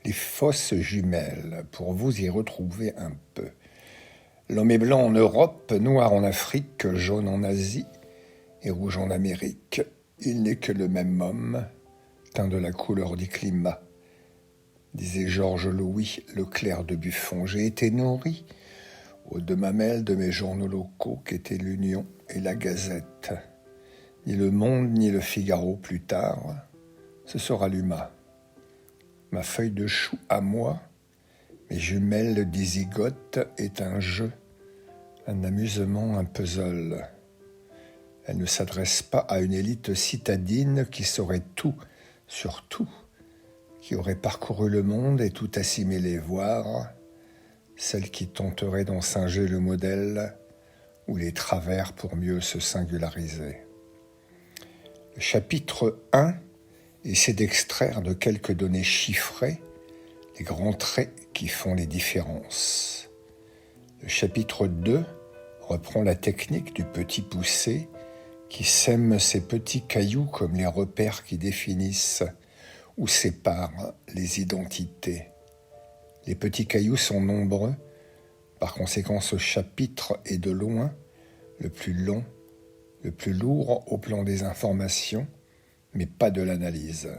Les fausses jumelles, pour vous y retrouver un peu. L'homme est blanc en Europe, noir en Afrique, jaune en Asie et rouge en Amérique. Il n'est que le même homme, teint de la couleur du climat. Disait Georges Louis Leclerc de Buffon, j'ai été nourri aux deux mamelles de mes journaux locaux qu'étaient l'Union et la Gazette. Ni le Monde ni le Figaro plus tard, ce sera l'UMA. Ma feuille de chou à moi, mes jumelles dizygotes, est un jeu, un amusement, un puzzle. Elle ne s'adresse pas à une élite citadine qui saurait tout sur tout, qui aurait parcouru le monde et tout assimilé, voire celle qui tenterait d'en singer le modèle ou les travers pour mieux se singulariser. Le chapitre 1 essaie d'extraire de quelques données chiffrées les grands traits qui font les différences. Le chapitre 2 reprend la technique du petit poussé qui sème ces petits cailloux comme les repères qui définissent ou séparent les identités. Les petits cailloux sont nombreux, par conséquent ce chapitre est de loin le plus long, le plus lourd au plan des informations, mais pas de l'analyse.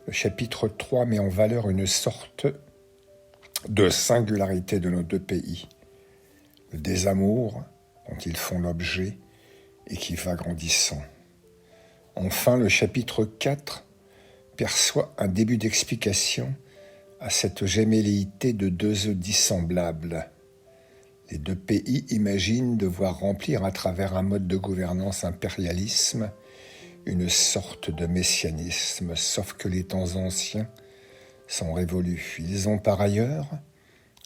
Le chapitre 3 met en valeur une sorte de singularité de nos deux pays, le désamour dont ils font l'objet et qui va grandissant. Enfin, le chapitre 4 perçoit un début d'explication à cette gémelléité de deux œufs dissemblables. Les deux pays imaginent devoir remplir à travers un mode de gouvernance impérialisme une sorte de messianisme, sauf que les temps anciens sont révolus. Ils ont par ailleurs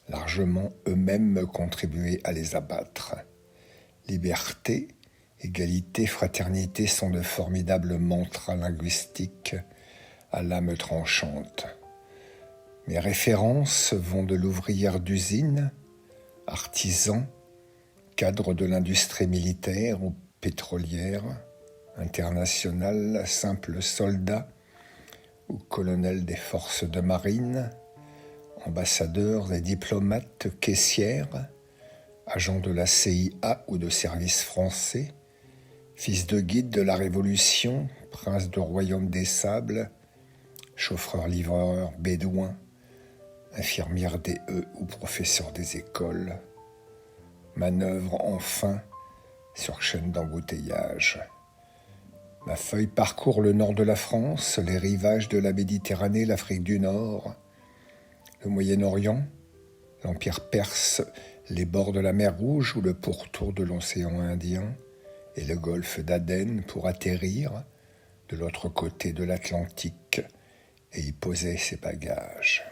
largement eux-mêmes contribué à les abattre. Liberté, égalité, fraternité sont de formidables mantras linguistiques à l'âme tranchante. Mes références vont de l'ouvrière d'usine, artisan, cadre de l'industrie militaire ou pétrolière, international, simple soldat ou colonel des forces de marine, ambassadeur et diplomate, caissière, agent de la CIA ou de service français, fils de guide de la Révolution, prince du royaume des sables, chauffeur-livreur bédouin, infirmière des ou professeur des écoles, manœuvre enfin sur chaîne d'embouteillage. Ma feuille parcourt le nord de la France, les rivages de la Méditerranée, l'Afrique du Nord, le Moyen-Orient, l'Empire perse, les bords de la mer Rouge ou le pourtour de l'océan Indien et le golfe d'Aden pour atterrir de l'autre côté de l'Atlantique et y poser ses bagages.